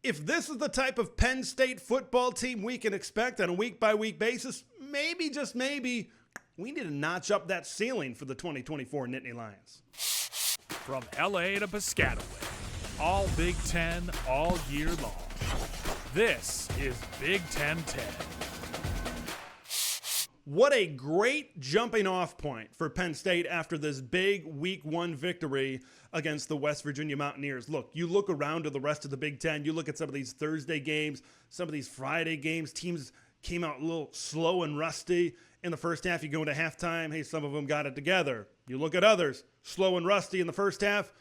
if this is the type of Penn State football team we can expect on a week-by-week basis, maybe, just maybe, we need to notch up that ceiling for the 2024 Nittany Lions. From LA to Piscataway, all Big Ten all year long. This is Big Ten 10. What a great jumping off point for Penn State after this big week 1 victory against the West Virginia Mountaineers. Look, you look around to the rest of the Big Ten, you look at some of these Thursday games, some of these Friday games, teams came out a little slow and rusty in the first half. You go into halftime, hey, some of them got it together. You look at others, slow and rusty in the first half,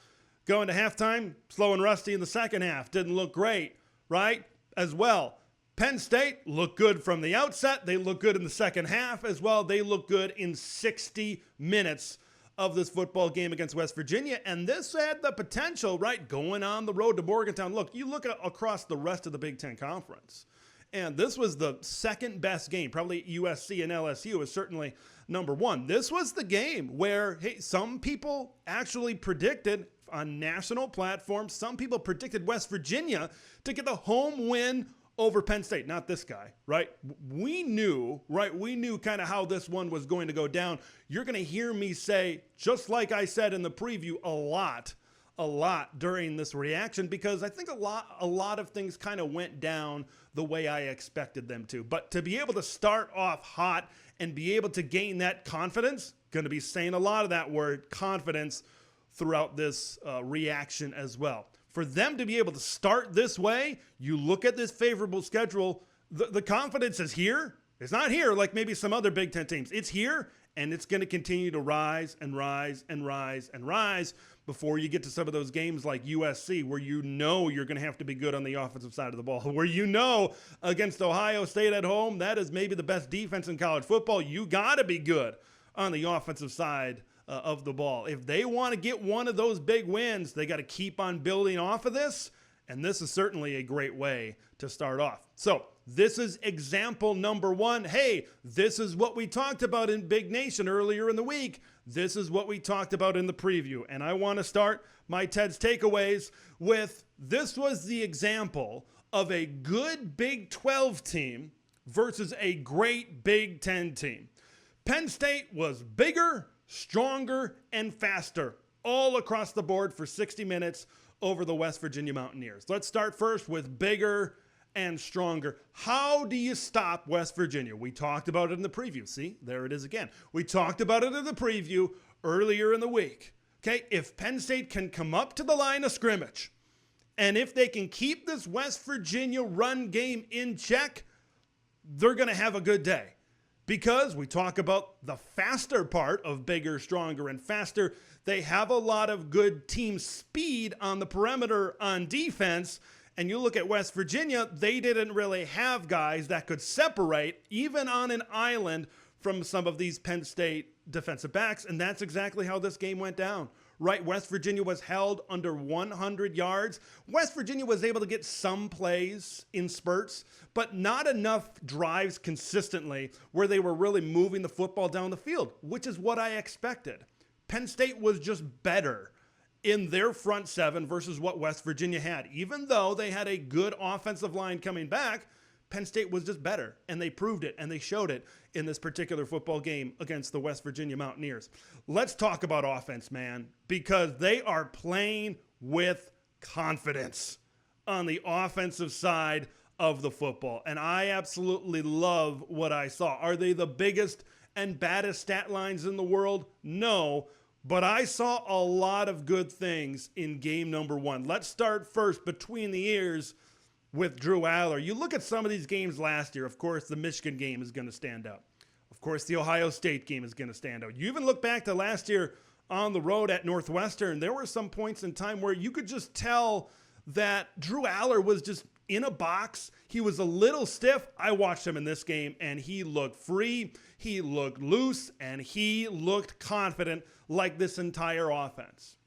go into halftime, slow and rusty in the second half. Didn't look great, right? As well. Penn State looked good from the outset. They look good in the second half as well. They look good in 60 minutes of this football game against West Virginia. And this had the potential, right, going on the road to Morgantown. Look, you look across the rest of the Big Ten Conference, and this was the second best game. Probably USC and LSU is certainly number one. This was the game where, hey, some people actually predicted on national platforms, some people predicted West Virginia to get the home win over Penn State. Not this guy, right? We knew kind of how this one was going to go down. You're going to hear me say, just like I said in the preview, a lot during this reaction, because I think a lot of things kind of went down the way I expected them to. But to be able to start off hot and be able to gain that confidence, going to be saying a lot of that word, confidence, throughout this reaction as well. For them to be able to start this way, you look at this favorable schedule, the confidence is here. It's not here like maybe some other Big Ten teams. It's here, and it's going to continue to rise and rise and rise and rise before you get to some of those games like USC, where you know you're going to have to be good on the offensive side of the ball, where you know against Ohio State at home, that is maybe the best defense in college football. You got to be good on the offensive side of the ball. If they want to get one of those big wins, they got to keep on building off of this, and this is certainly a great way to start off. So this is example number one. Hey, this is what we talked about in Big Nation earlier in the week. This is what we talked about in the preview, and I want to start my Ted's takeaways with, this was the example of a good Big 12 team versus a great Big 10 team. Penn State was bigger, stronger, and faster all across the board for 60 minutes over the West Virginia Mountaineers. Let's start first with bigger and stronger. How do you stop West Virginia? We talked about it in the preview. See, there it is again. We talked about it in the preview earlier in the week. Okay, if Penn State can come up to the line of scrimmage, and if they can keep this West Virginia run game in check, they're going to have a good day. Because we talk about the faster part of bigger, stronger, and faster. They have a lot of good team speed on the perimeter on defense. And you look at West Virginia, they didn't really have guys that could separate, even on an island, from some of these Penn State defensive backs. And that's exactly how this game went down. Right, West Virginia was held under 100 yards. West Virginia was able to get some plays in spurts, but not enough drives consistently where they were really moving the football down the field, which is what I expected. Penn State was just better in their front seven versus what West Virginia had. Even though they had a good offensive line coming back, Penn State was just better, and they proved it, and they showed it in this particular football game against the West Virginia Mountaineers. Let's talk about offense, man, because they are playing with confidence on the offensive side of the football, and I absolutely love what I saw. Are they the biggest and baddest stat lines in the world? No, but I saw a lot of good things in game number one. Let's start first between the ears with Drew Allar. You look at some of these games last year, of course, the Michigan game is going to stand out. Of course, the Ohio State game is going to stand out. You even look back to last year on the road at Northwestern, there were some points in time where you could just tell that Drew Allar was just in a box. He was a little stiff. I watched him in this game, and he looked free, he looked loose, and he looked confident like this entire offense.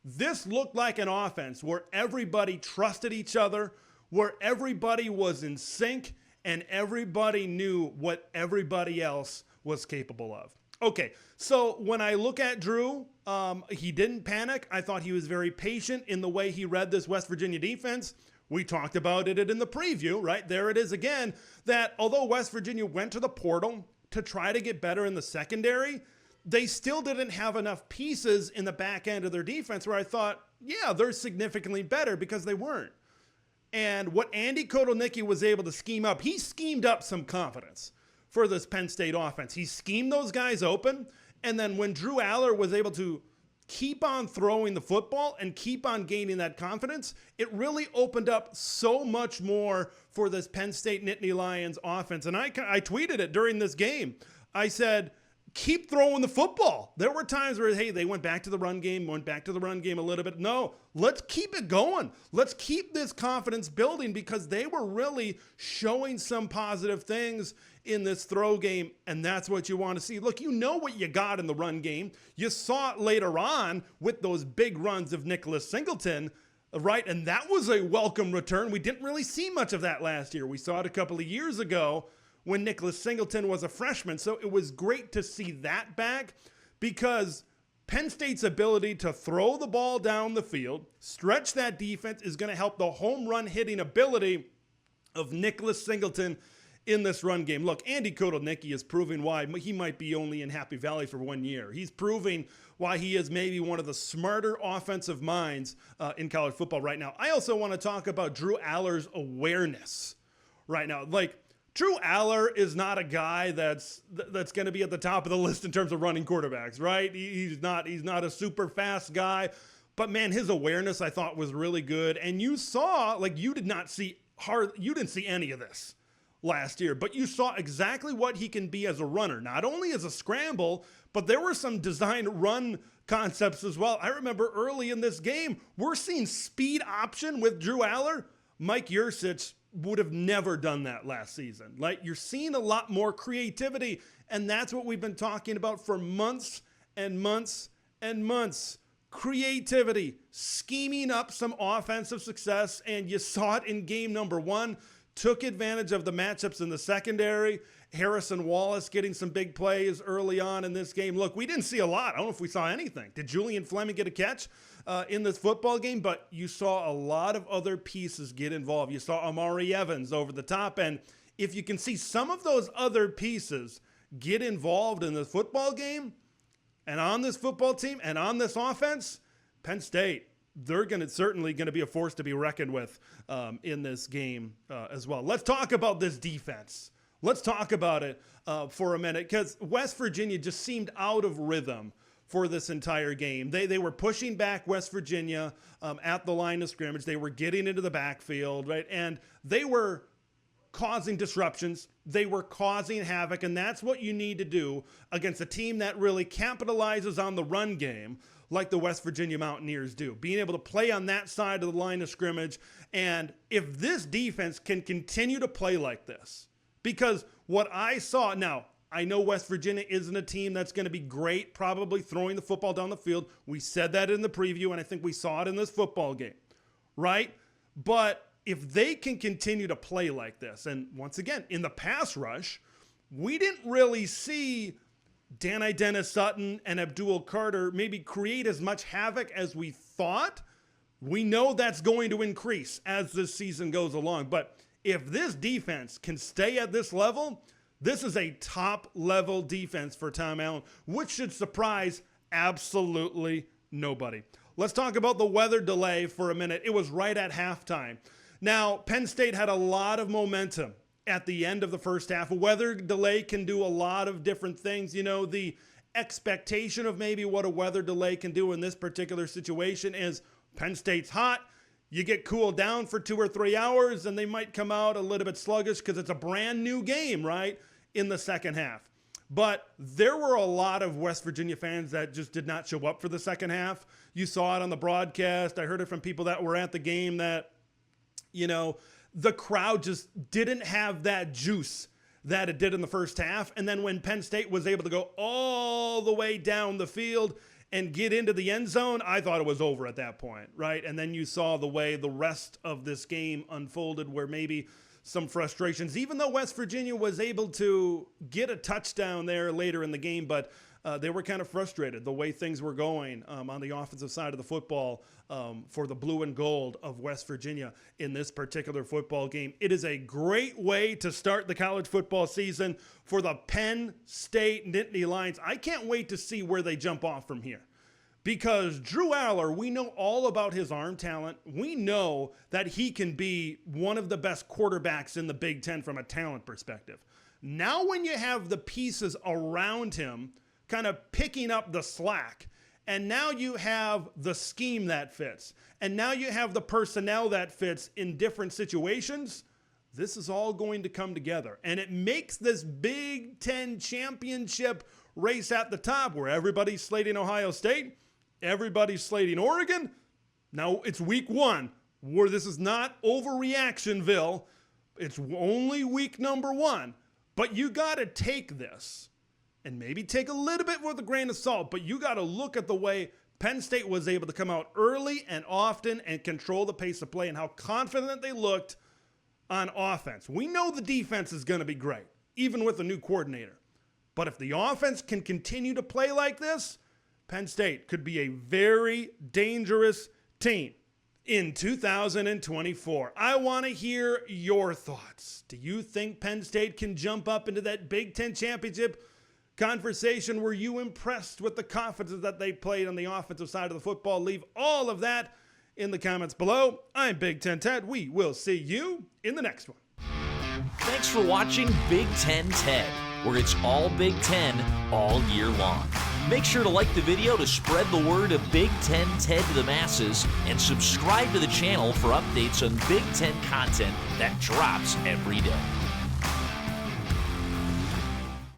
This looked like an offense where everybody trusted each other, where everybody was in sync, and everybody knew what everybody else was capable of. Okay, so when I look at Drew, he didn't panic. I thought he was very patient in the way he read this West Virginia defense. We talked about it in the preview, right? There it is again, that although West Virginia went to the portal to try to get better in the secondary, they still didn't have enough pieces in the back end of their defense where I thought, yeah, they're significantly better, because they weren't. And what Andy Kotelnicki was able to scheme up, he schemed up some confidence for this Penn State offense. He schemed those guys open, and then when Drew Allar was able to keep on throwing the football and keep on gaining that confidence, it really opened up so much more for this Penn State Nittany Lions offense. And I tweeted it during this game. I said, keep throwing the football. There were times where, hey, they went back to the run game a little bit. No, let's keep it going. Let's keep this confidence building, because they were really showing some positive things in this throw game, and that's what you want to see. Look, you know what you got in the run game. You saw it later on with those big runs of Nicholas Singleton, right? And that was a welcome return. We didn't really see much of that last year. We saw it a couple of years ago when Nicholas Singleton was a freshman. So it was great to see that back, because Penn State's ability to throw the ball down the field, stretch that defense, is going to help the home run hitting ability of Nicholas Singleton in this run game. Look, Andy Kotelnicki is proving why he might be only in Happy Valley for 1 year. He's proving why he is maybe one of the smarter offensive minds in college football right now. I also want to talk about Drew Allar's awareness right now. Like, Drew Allar is not a guy that's going to be at the top of the list in terms of running quarterbacks, right? He's not a super fast guy, but man, his awareness I thought was really good. And you saw, like, you didn't see any of this last year, but you saw exactly what he can be as a runner, not only as a scramble, but there were some designed run concepts as well. I remember early in this game, we're seeing speed option with Drew Allar. Mike Yurcich would have never done that last season. Like, you're seeing a lot more creativity, and that's what we've been talking about for months and months and months. Creativity, scheming up some offensive success, and you saw it in game number 1. Took advantage of the matchups in the secondary. Harrison Wallace getting some big plays early on in this game. Look, we didn't see a lot. I don't know if we saw anything. Did Julian Fleming get a catch in this football game? But you saw a lot of other pieces get involved. You saw Amari Evans over the top. And if you can see some of those other pieces get involved in the football game and on this football team and on this offense, Penn State, they're certainly going to be a force to be reckoned with in this game as well. Let's talk about this defense. Let's talk about it for a minute, because West Virginia just seemed out of rhythm for this entire game. They were pushing back West Virginia at the line of scrimmage. They were getting into the backfield, right? And they were causing disruptions. They were causing havoc, and that's what you need to do against a team that really capitalizes on the run game, like the West Virginia Mountaineers do, being able to play on that side of the line of scrimmage. And if this defense can continue to play like this, because what I saw, now, I know West Virginia isn't a team that's going to be great probably throwing the football down the field. We said that in the preview, and I think we saw it in this football game, right? But if they can continue to play like this, and once again, in the pass rush, we didn't really see Danny Dennis Sutton and Abdul Carter maybe create as much havoc as we thought. We know that's going to increase as this season goes along. But if this defense can stay at this level, this is a top-level defense for Tom Allen, which should surprise absolutely nobody. Let's talk about the weather delay for a minute. It was right at halftime. Now, Penn State had a lot of momentum at the end of the first half. A weather delay can do a lot of different things. You know, the expectation of maybe what a weather delay can do in this particular situation is Penn State's hot. You get cooled down for 2 or 3 hours, and they might come out a little bit sluggish because it's a brand new game, right, in the second half. But there were a lot of West Virginia fans that just did not show up for the second half. You saw it on the broadcast. I heard it from people that were at the game that, you know, the crowd just didn't have that juice that it did in the first half. And then when Penn State was able to go all the way down the field and get into the end zone, I thought it was over at that point, right? And then you saw the way the rest of this game unfolded, where maybe some frustrations, even though West Virginia was able to get a touchdown there later in the game, but they were kind of frustrated the way things were going on the offensive side of the football for the blue and gold of West Virginia in this particular football game. It is a great way to start the college football season for the Penn State Nittany Lions. I can't wait to see where they jump off from here. Because Drew Allar, we know all about his arm talent. We know that he can be one of the best quarterbacks in the Big Ten from a talent perspective. Now when you have the pieces around him kind of picking up the slack, and now you have the scheme that fits, and now you have the personnel that fits in different situations, this is all going to come together. And it makes this Big Ten championship race at the top where everybody's slating Ohio State, everybody's slating Oregon. Now it's week 1 where this is not overreactionville. It's only week number 1. But you got to take this and maybe take a little bit with a grain of salt, but you got to look at the way Penn State was able to come out early and often and control the pace of play and how confident they looked on offense. We know the defense is going to be great, even with a new coordinator. But if the offense can continue to play like this, Penn State could be a very dangerous team in 2024. I want to hear your thoughts. Do you think Penn State can jump up into that Big Ten championship conversation? Were you impressed with the confidence that they played on the offensive side of the football? Leave all of that in the comments below. I'm Big Ten Ted. We will see you in the next one. Thanks for watching Big Ten Ted, where it's all Big Ten all year long. Make sure to like the video to spread the word of Big Ten Ted to the masses, and subscribe to the channel for updates on Big Ten content that drops every day.